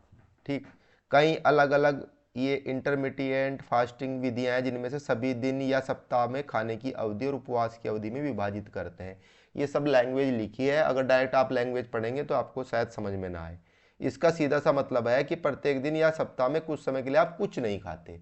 ठीक। कई अलग अलग ये इंटरमिटिएंट फास्टिंग विधियां हैं जिनमें से सभी दिन या सप्ताह में खाने की अवधि और उपवास की अवधि में विभाजित करते हैं। ये सब लैंग्वेज लिखी है, अगर डायरेक्ट आप लैंग्वेज पढ़ेंगे तो आपको शायद समझ में ना आए। इसका सीधा सा मतलब है कि प्रत्येक दिन या सप्ताह में कुछ समय के लिए आप कुछ नहीं खाते।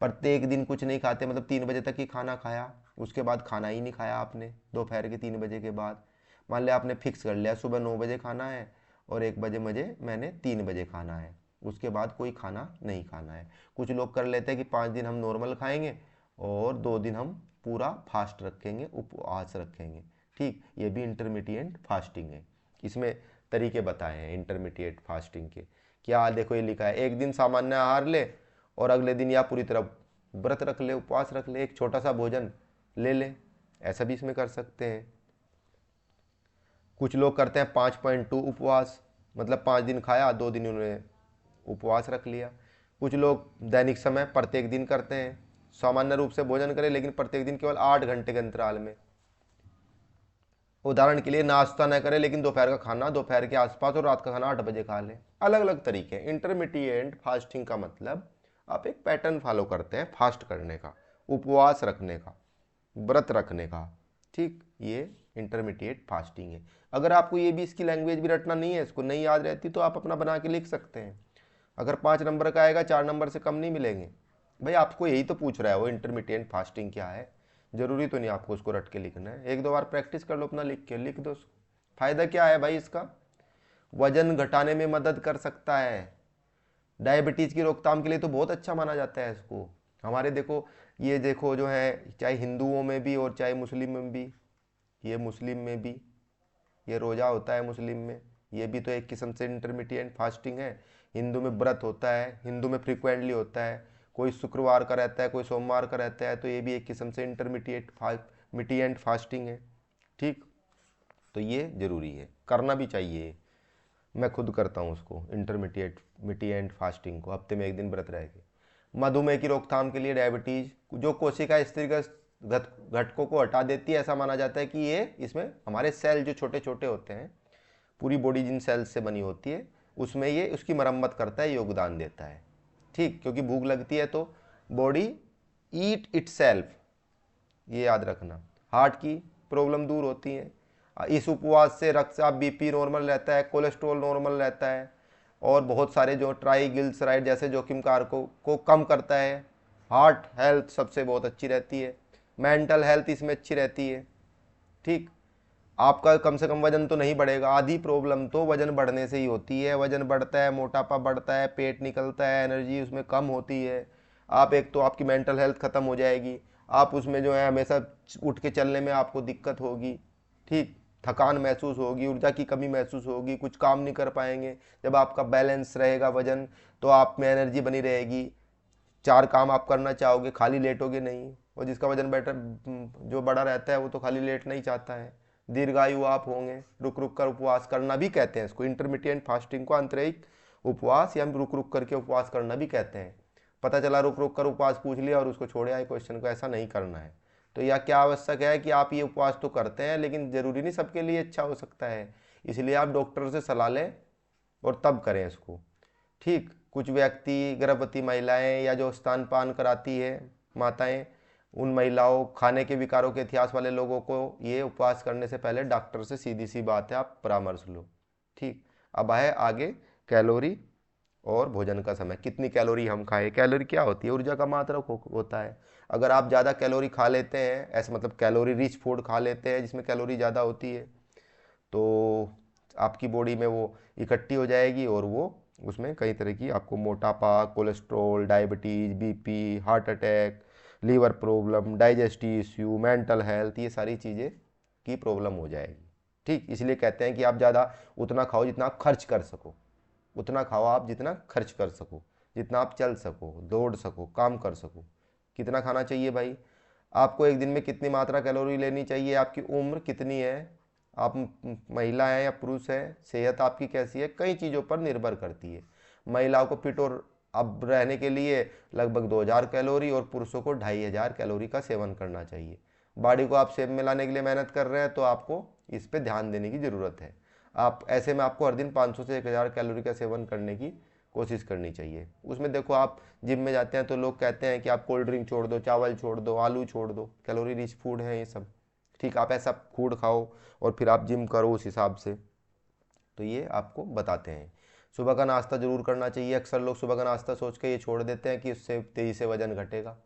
प्रत्येक दिन कुछ नहीं खाते मतलब 3 बजे तक ही खाना खाया, उसके बाद खाना ही नहीं खाया आपने दोपहर के 3 बजे के बाद। मान लिया आपने फिक्स कर लिया सुबह 9 बजे खाना है और 1 बजे मुझे मैंने 3 बजे खाना है, उसके बाद कोई खाना नहीं खाना है। कुछ लोग कर लेते हैं कि 5 दिन हम नॉर्मल खाएंगे और 2 दिन हम पूरा फास्ट रखेंगे, उपवास रखेंगे। ठीक, ये भी इंटरमीडिएट फास्टिंग है। इसमें तरीके बताए हैं इंटरमीडिएट फास्टिंग के। क्या देखो ये लिखा है, एक दिन सामान्य आहार ले और अगले दिन या पूरी तरह व्रत रख ले, उपवास रख ले, एक छोटा सा भोजन ले ले, ऐसा भी इसमें कर सकते हैं। कुछ लोग करते हैं 5.2 उपवास, मतलब 5 दिन खाया 2 दिन उन्होंने उपवास रख लिया। कुछ लोग दैनिक समय प्रत्येक दिन करते हैं, सामान्य रूप से भोजन करें लेकिन प्रत्येक दिन केवल 8 घंटे के अंतराल में। उदाहरण के लिए नाश्ता न करें लेकिन दोपहर का खाना दोपहर के आसपास और रात का खाना 8 बजे खा लें। अलग अलग तरीके हैं। इंटरमीडिएट फास्टिंग का मतलब आप एक पैटर्न फॉलो करते हैं फास्ट करने का, उपवास रखने का, व्रत रखने का। ठीक, ये इंटरमीडिएट फास्टिंग है। अगर आपको ये भी इसकी लैंग्वेज भी रटना नहीं है, इसको नहीं याद रहती, तो आप अपना बना के लिख सकते हैं। अगर 5 नंबर का आएगा 4 नंबर से कम नहीं मिलेंगे। भाई आपको यही तो पूछ रहा है वो इंटरमीडिएट फास्टिंग क्या है, जरूरी तो नहीं आपको उसको रट के लिखना है। 1-2 बार प्रैक्टिस कर लो, अपना लिख के लिख दो उसको। फायदा क्या है भाई इसका, वजन घटाने में मदद कर सकता है, डायबिटीज़ की रोकथाम के लिए तो बहुत अच्छा माना जाता है इसको। हमारे देखो ये देखो जो है, चाहे हिंदुओं में भी और चाहे मुस्लिम में भी, ये मुस्लिम में भी ये रोज़ा होता है, मुस्लिम में ये भी तो एक किस्म से इंटरमीडिएट फास्टिंग है। हिंदू में व्रत होता है, हिंदू में फ्रिक्वेंटली होता है, कोई शुक्रवार का रहता है, कोई सोमवार का रहता है, तो ये भी एक किस्म से इंटरमीडिएट फास्टिंग है। ठीक, तो ये ज़रूरी है, करना भी चाहिए। मैं खुद करता हूँ उसको, इंटरमीडिएट फास्टिंग को, हफ्ते में 1 दिन व्रत रह के। मधुमेह की रोकथाम के लिए, डायबिटीज़ जो कोशिका स्थिरग्रस्त घटकों को हटा देती है, ऐसा माना जाता है कि ये इसमें हमारे सेल जो छोटे छोटे होते हैं, पूरी बॉडी जिन सेल्स से बनी होती है उसमें ये उसकी मरम्मत करता है, योगदान देता है। ठीक, क्योंकि भूख लगती है तो बॉडी ईट इटसेल्फ, ये याद रखना। हार्ट की प्रॉब्लम दूर होती है इस उपवास से, रक्तचाप बीपी नॉर्मल रहता है, कोलेस्ट्रॉल नॉर्मल रहता है, और बहुत सारे जो ट्राइग्लिसराइड जैसे जोखिम कारकों को कम करता है। हार्ट हेल्थ सबसे बहुत अच्छी रहती है, मेंटल हेल्थ इसमें अच्छी रहती है। ठीक, आपका कम से कम वजन तो नहीं बढ़ेगा, आधी प्रॉब्लम तो वजन बढ़ने से ही होती है। वजन बढ़ता है, मोटापा बढ़ता है, पेट निकलता है, एनर्जी उसमें कम होती है। आप एक तो आपकी मेंटल हेल्थ ख़त्म हो जाएगी, आप उसमें जो है हमेशा उठ के चलने में आपको दिक्कत होगी। ठीक, थकान महसूस होगी, ऊर्जा की कमी महसूस होगी, कुछ काम नहीं कर पाएंगे। जब आपका बैलेंस रहेगा वजन, तो आप में एनर्जी बनी रहेगी, 4 काम आप करना चाहोगे, खाली लेटोगे नहीं। और जिसका वजन बेटर जो बड़ा रहता है वो तो खाली लेट नहीं चाहता है, दीर्घायु आप होंगे। रुक रुक कर उपवास करना भी कहते हैं इसको, इंटरमीडिएट फास्टिंग को आंतरिक उपवास या रुक रुक करके उपवास करना भी कहते हैं। पता चला रुक रुक कर उपवास पूछ लिया और उसको छोड़े आए क्वेश्चन को, ऐसा नहीं करना है। तो यह क्या आवश्यक है कि आप ये उपवास तो करते हैं लेकिन ज़रूरी नहीं सबके लिए अच्छा हो सकता है, इसलिए आप डॉक्टर से सलाह लें और तब करें इसको। ठीक, कुछ व्यक्ति, गर्भवती महिलाएं या जो स्तनपान कराती है माताएं, उन महिलाओं, खाने के विकारों के इतिहास वाले लोगों को ये उपवास करने से पहले डॉक्टर से सीधी सी बात है आप परामर्श लो। ठीक, अब है आगे कैलोरी और भोजन का समय, कितनी कैलोरी हम खाएं। कैलोरी क्या होती है, ऊर्जा का मात्रक होता है। अगर आप ज़्यादा कैलोरी खा लेते हैं, ऐसा मतलब कैलोरी रिच फूड खा लेते हैं जिसमें कैलोरी ज़्यादा होती है, तो आपकी बॉडी में वो इकट्ठी हो जाएगी और वो उसमें कई तरह की आपको मोटापा, cholesterol, diabetes, BP, heart attack, liver problem, digestive issue, mental health, ये सारी चीज़ें की प्रॉब्लम हो जाएगी। ठीक, इसलिए कहते हैं कि आप ज़्यादा उतना खाओ जितना आप खर्च कर सको, उतना खाओ आप जितना खर्च कर सको, जितना आप चल सको, दौड़ सको, काम कर सको। कितना खाना चाहिए भाई, आपको एक दिन में कितनी मात्रा कैलोरी लेनी चाहिए, आपकी उम्र कितनी है, आप महिला हैं या पुरुष हैं, सेहत आपकी कैसी है, कई चीज़ों पर निर्भर करती है। महिलाओं को फिट और अब रहने के लिए लगभग 2000 कैलोरी और पुरुषों को 2500 कैलोरी का सेवन करना चाहिए। बॉडी को आप शेप में लाने के लिए मेहनत कर रहे हैं तो आपको इस पर ध्यान देने की ज़रूरत है। आप ऐसे में आपको हर दिन 500 से 1000 कैलोरी का सेवन करने की कोशिश करनी चाहिए। उसमें देखो, आप जिम में जाते हैं तो लोग कहते हैं कि आप कोल्ड ड्रिंक छोड़ दो, चावल छोड़ दो, आलू छोड़ दो, कैलोरी रिच फूड है ये सब। ठीक, आप ऐसा फूड खाओ और फिर आप जिम करो उस हिसाब से। तो ये आपको बताते हैं। सुबह का नाश्ता जरूर करना चाहिए। अक्सर लोग सुबह का नाश्ता सोच के ये छोड़ देते हैं कि उससे तेज़ी से वजन घटेगा,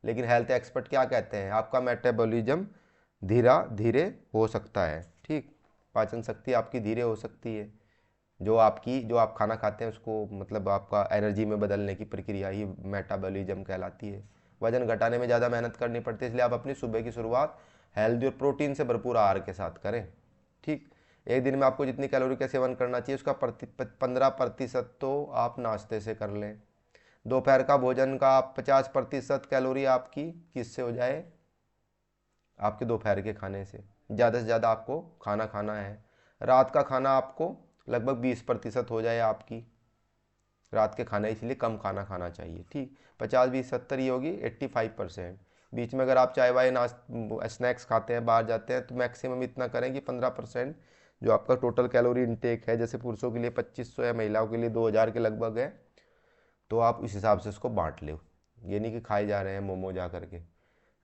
लेकिन हेल्थ एक्सपर्ट क्या कहते हैं, आपका मेटाबॉलिज्म धीरे धीरे हो सकता है। ठीक, पाचन शक्ति आपकी धीरे हो सकती है। जो आप खाना खाते हैं उसको मतलब आपका एनर्जी में बदलने की प्रक्रिया ही मेटाबॉलिज्म कहलाती है। वजन घटाने में ज़्यादा मेहनत करनी पड़ती है, इसलिए आप अपनी सुबह की शुरुआत हेल्दी और प्रोटीन से भरपूर आहार के साथ करें। ठीक, एक दिन में आपको जितनी कैलोरी का सेवन करना चाहिए उसका 15% तो आप नाश्ते से कर लें। दोपहर का भोजन का 50% कैलोरी आपकी किससे हो जाए, आपके दोपहर के खाने से। ज़्यादा से ज़्यादा आपको खाना खाना है। रात का खाना आपको लगभग 20% हो जाए आपकी रात के खाना, इसलिए कम खाना खाना चाहिए। ठीक, 50-20-70 ही होगी 85%। बीच में अगर आप चाय वाय स्नैक्स खाते हैं, बाहर जाते हैं, तो मैक्सिमम इतना करें कि 15% जो आपका टोटल कैलोरी इनटेक है, जैसे पुरुषों के लिए 2500 है, महिलाओं के लिए 2000 के लगभग है, तो आप इस हिसाब से उसको बांट लो। ये नहीं कि खाए जा रहे हैं मोमो जा करके,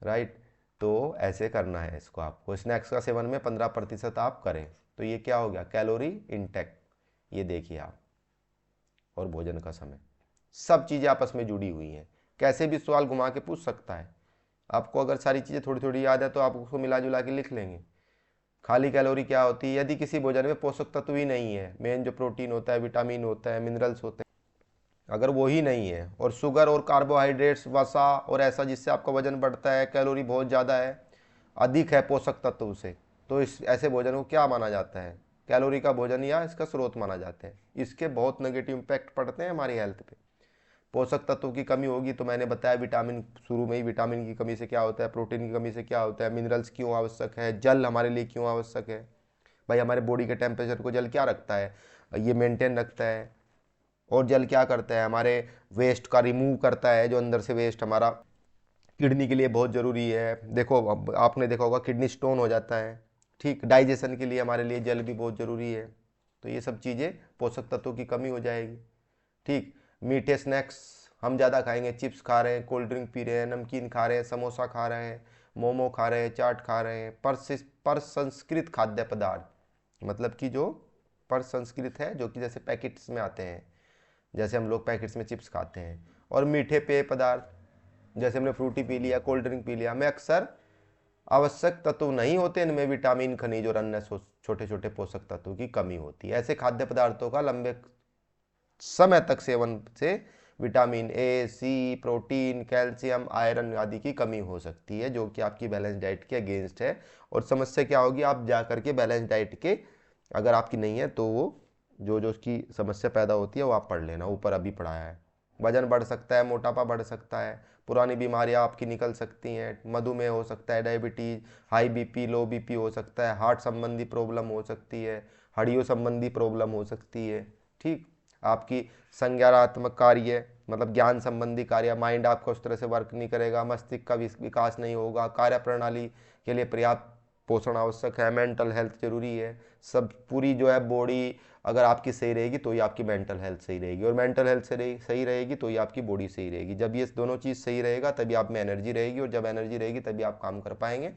राइट। तो ऐसे करना है इसको। आपको स्नैक्स का सेवन में 15% आप करें, तो ये क्या हो गया, कैलोरी इनटेक। ये देखिए आप, और भोजन का समय, सब चीज़ें आपस में जुड़ी हुई हैं। कैसे भी सवाल घुमा के पूछ सकता है। आपको अगर सारी चीज़ें थोड़ी थोड़ी याद है तो आप उसको मिला जुला के लिख लेंगे। खाली कैलोरी क्या होती है, यदि किसी भोजन में पोषक तत्व ही नहीं है, मेन जो प्रोटीन होता है, विटामिन होता है, मिनरल्स होते हैं, अगर वो ही नहीं है, और शुगर और कार्बोहाइड्रेट्स, वसा और ऐसा जिससे आपका वजन बढ़ता है, कैलोरी बहुत ज़्यादा है, अधिक है पोषक तत्व से, तो इस ऐसे भोजन को क्या माना जाता है, कैलोरी का भोजन या इसका स्रोत माना जाता है। इसके बहुत नेगेटिव इम्पैक्ट पड़ते हैं हमारी हेल्थ पे। पोषक तत्वों की कमी होगी तो मैंने बताया विटामिन, शुरू में ही विटामिन की कमी से क्या होता है, प्रोटीन की कमी से क्या होता है, मिनरल्स क्यों आवश्यक है, जल हमारे लिए क्यों आवश्यक है। भाई हमारे बॉडी के टेम्परेचर को जल क्या रखता है, ये मेंटेन रखता है। और जल क्या करता है, हमारे वेस्ट का रिमूव करता है, जो अंदर से वेस्ट हमारा किडनी के लिए बहुत ज़रूरी है। देखो अब आपने देखा होगा किडनी स्टोन हो जाता है। ठीक, डाइजेशन के लिए हमारे लिए जल भी बहुत ज़रूरी है। तो ये सब चीज़ें पोषक तत्वों की कमी हो जाएगी। ठीक, मीठे स्नैक्स हम ज़्यादा खाएंगे, चिप्स खा रहे हैं, कोल्ड ड्रिंक पी रहे हैं, नमकीन खा रहे हैं, समोसा खा रहे हैं, मोमो खा रहे हैं, चाट खा रहे हैं, पर संस्कृत खाद्य पदार्थ, मतलब कि जो पर संस्कृत है, जो कि जैसे पैकेट्स में आते हैं, जैसे हम लोग पैकेट्स में चिप्स खाते हैं। और मीठे पेय पदार्थ, जैसे हमने फ्रूटी पी लिया, कोल्ड ड्रिंक पी लिया, में अक्सर आवश्यक तत्व नहीं होते, इनमें विटामिन, खनिज और अन्य छोटे छोटे पोषक तत्वों की कमी होती है। ऐसे खाद्य पदार्थों का लंबे समय तक सेवन से vitamin A, C, protein, calcium, iron आदि की कमी हो सकती है, जो कि आपकी बैलेंस डाइट के अगेंस्ट है। और समस्या क्या होगी, आप जा करके बैलेंस डाइट के, अगर आपकी नहीं है तो वो जो जो उसकी समस्या पैदा होती है वो आप पढ़ लेना, ऊपर अभी पढ़ाया है। वजन बढ़ सकता है, मोटापा बढ़ सकता है, पुरानी बीमारियां आपकी निकल सकती हैं, मधुमेह हो सकता है, डायबिटीज, हाई बीपी, लो बीपी हो सकता है, हार्ट संबंधी प्रॉब्लम हो सकती है, हड्डियों संबंधी प्रॉब्लम हो सकती है। ठीक, आपकी संज्ञानात्मक कार्य, मतलब ज्ञान संबंधी कार्य, माइंड आपका उस तरह से वर्क नहीं करेगा, मस्तिष्क का विकास नहीं होगा, कार्य प्रणाली के लिए पर्याप्त पोषण आवश्यक है, मेंटल हेल्थ जरूरी है। सब पूरी जो है बॉडी अगर आपकी सही रहेगी तो ही आपकी मेंटल हेल्थ सही रहेगी, और मेंटल हेल्थ सही रहेगी तो ही आपकी बॉडी सही रहेगी। जब ये दोनों चीज़ सही रहेगा तभी आप में एनर्जी रहेगी, और जब एनर्जी रहेगी तभी आप काम कर पाएंगे,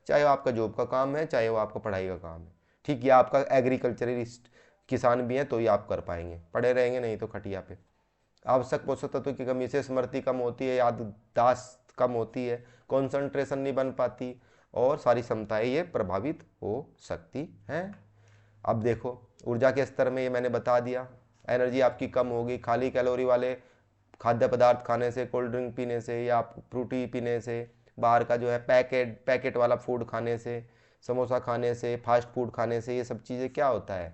चाहे वो आपका जॉब का काम है, चाहे वो आपका पढ़ाई का काम है। ठीक, या आपका एग्रीकल्चरिस्ट किसान भी है तो ही आप कर पाएंगे, पढ़े रहेंगे नहीं तो खटिया पे। आवश्यक पोषक तत्वों की कमी से स्मृति कम होती है, याददाश्त कम होती है, कॉन्सेंट्रेशन नहीं बन पाती, और सारी क्षमताएं ये प्रभावित हो सकती हैं। अब देखो ऊर्जा के स्तर में ये मैंने बता दिया, एनर्जी आपकी कम होगी खाली कैलोरी वाले खाद्य पदार्थ खाने से, कोल्ड ड्रिंक पीने से, या फ्रूटी पीने से, बाहर का जो है पैकेट वाला फूड खाने से, समोसा खाने से, फास्ट फूड खाने से। ये सब चीज़ें क्या होता है,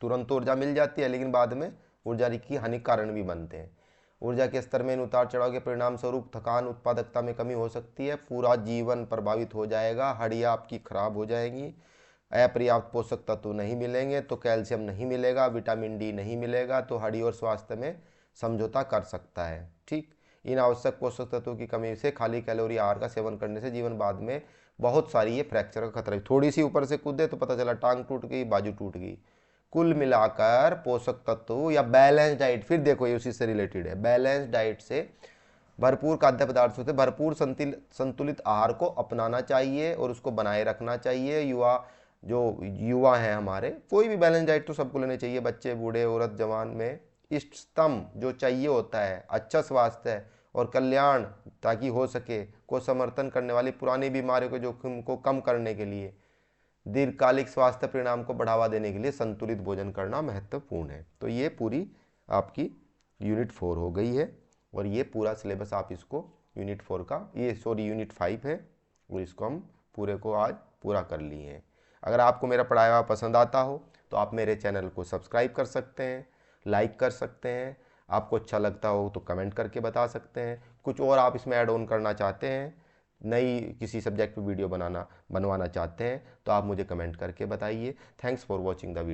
तुरंत तो ऊर्जा मिल जाती है लेकिन बाद में ऊर्जा की हानि कारण भी बनते हैं। ऊर्जा के स्तर में इन उतार चढ़ाव के परिणाम स्वरूप थकान, उत्पादकता में कमी हो सकती है, पूरा जीवन प्रभावित हो जाएगा, हड्डियाँ आपकी खराब हो जाएंगी, अपर्याप्त पोषक तत्व नहीं मिलेंगे तो कैल्शियम नहीं मिलेगा, विटामिन डी नहीं मिलेगा तो हड्डी और स्वास्थ्य में समझौता कर सकता है। ठीक, इन आवश्यक पोषक तत्वों की कमी से खाली कैलोरी आहार का सेवन करने से जीवन बाद में बहुत सारी ये फ्रैक्चर का खतरा है। थोड़ी सी ऊपर से कूदे तो पता चला टांग टूट गई, बाजू टूट गई, कुल मिलाकर पोषक तत्व या बैलेंस डाइट, फिर देखो ये उसी से रिलेटेड है, बैलेंस डाइट से भरपूर खाद्य पदार्थों से भरपूर संतुलित आहार को अपनाना चाहिए और उसको बनाए रखना चाहिए। युवा हैं हमारे, कोई भी बैलेंस डाइट तो सबको लेनी चाहिए, बच्चे, बूढ़े, औरत, जवान में इष्टतम जो चाहिए होता है अच्छा स्वास्थ्य और कल्याण, ताकि हो सके को समर्थन करने वाली पुरानी बीमारियों के जोखिम को कम करने के लिए, दीर्घकालिक स्वास्थ्य परिणाम को बढ़ावा देने के लिए संतुलित भोजन करना महत्वपूर्ण है। तो ये पूरी आपकी यूनिट 4 हो गई है और ये पूरा सिलेबस आप इसको यूनिट 4 का यूनिट 5 है और इसको हम पूरे को आज पूरा कर लिए हैं। अगर आपको मेरा पढ़ाया हुआ पसंद आता हो तो आप मेरे चैनल को सब्सक्राइब कर सकते हैं, लाइक कर सकते हैं, आपको अच्छा लगता हो तो कमेंट करके बता सकते हैं, कुछ और आप इसमें ऐड ऑन करना चाहते हैं, नई किसी सब्जेक्ट पे वीडियो बनवाना चाहते हैं तो आप मुझे कमेंट करके बताइए। Thanks for watching the video.